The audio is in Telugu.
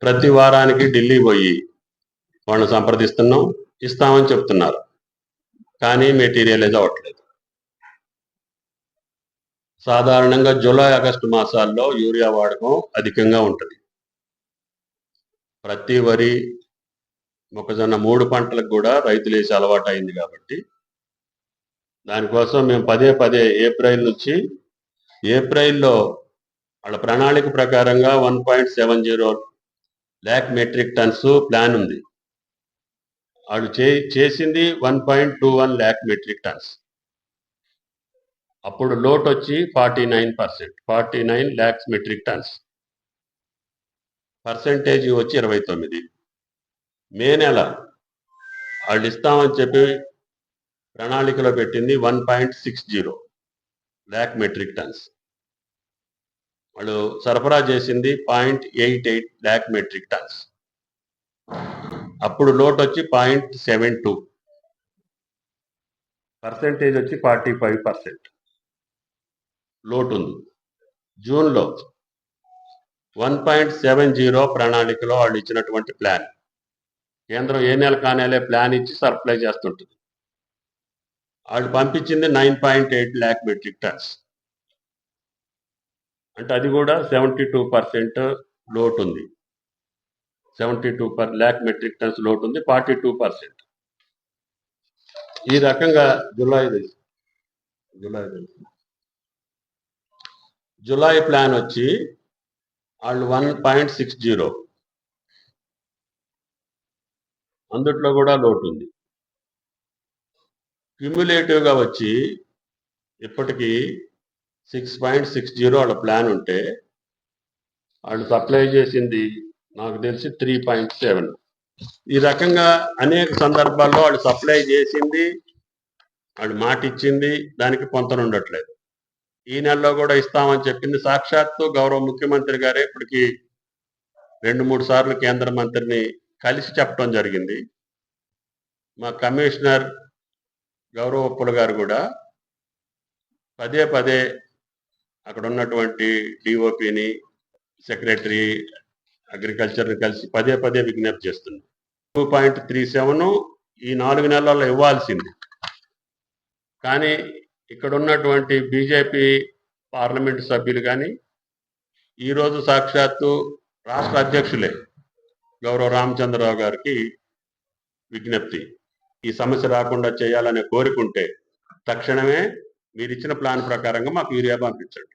ప్రతి వారానికి ఢిల్లీ పోయి వాళ్ళని సంప్రదిస్తున్నాం, ఇస్తామని చెప్తున్నారు. కానీ మెటీరియలైజ్ అవ్వట్లేదు. సాధారణంగా జూలై ఆగస్టు మాసాల్లో యూరియా వాడకం అధికంగా ఉంటుంది. ప్రతి వరి, మొక్కజొన్న 3 పంటలకు కూడా రైతులు వేసే అలవాటు అయింది కాబట్టి దానికోసం మేము పదే ఏప్రిల్లో వాళ్ళ ప్రణాళిక ప్రకారంగా 1.70 lakh మెట్రిక్ టన్స్ ప్లాన్ ఉంది. వాళ్ళు చేసింది 1.21 lakh మెట్రిక్ టన్స్. అప్పుడు లోట్ వచ్చి 49 lakhs మెట్రిక్ టన్స్, పర్సెంటేజ్ వచ్చి 29. మే నెల వాళ్ళు ఇస్తామని చెప్పి ప్రణాళికలో పెట్టింది 1.60 lakh మెట్రిక్ టన్స్. వాళ్ళు సరఫరా చేసింది 0.88 lakh మెట్రిక్ టన్స్. అప్పుడు లోట్ వచ్చి 0.72, పర్సెంటేజ్ వచ్చి 45% లోటు ఉంది. జూన్లో 1.70 ప్రణాళికలో వాళ్ళు ఇచ్చినటువంటి ప్లాన్, కేంద్రం ఏ నెల కానేలే ప్లాన్ ఇచ్చి సప్లై చేస్తుంటుంది. వాళ్ళు పంపించింది 9.8 lakh మెట్రిక్ టన్స్, అంటే అది కూడా 72% లోటు ఉంది. 72 lakh మెట్రిక్ టన్స్ లోటు ఉంది, 42%. ఈ రకంగా జూలై ప్లాన్ వచ్చి వాళ్ళు 1.60, అందుట్లో కూడా లోటు ఉంది. క్యుములేటివ్గా వచ్చి ఇప్పటికీ 6.60 వాళ్ళ ప్లాన్ ఉంటే వాళ్ళు సప్లై చేసింది నాకు తెలిసి 3.7. ఈ రకంగా అనేక సందర్భాల్లో వాళ్ళు సప్లై చేసింది, వాళ్ళు మాట ఇచ్చింది, దానికి పొంతన ఉండట్లేదు. ఈ నెలలో కూడా ఇస్తామని చెప్పింది. సాక్షాత్తు గౌరవ ముఖ్యమంత్రి గారే ఇప్పటికి 2-3 సార్లు కేంద్ర మంత్రిని కలిసి చెప్పడం జరిగింది. మా కమిషనర్ గౌరవ ఉప్పల్ గారు కూడా పదే అక్కడ ఉన్నటువంటి డిఓపిని, సెక్రటరీ అగ్రికల్చర్ని కలిసి పదే విజ్ఞప్తి చేస్తుంది. 2.37 ఈ 4 నెలల్లో ఇవ్వాల్సింది. కానీ ఇక్కడ ఉన్నటువంటి బీజేపీ పార్లమెంటు సభ్యులు కానీ, ఈరోజు సాక్షాత్తు రాష్ట్ర అధ్యక్షులే గౌరవ రామచంద్రరావు గారికి విజ్ఞప్తి, ఈ సమస్య రాకుండా చేయాలనే కోరికుంటే తక్షణమే మీరు ఇచ్చిన ప్లాన్ ప్రకారంగా మాకు యూరియా పంపించండి.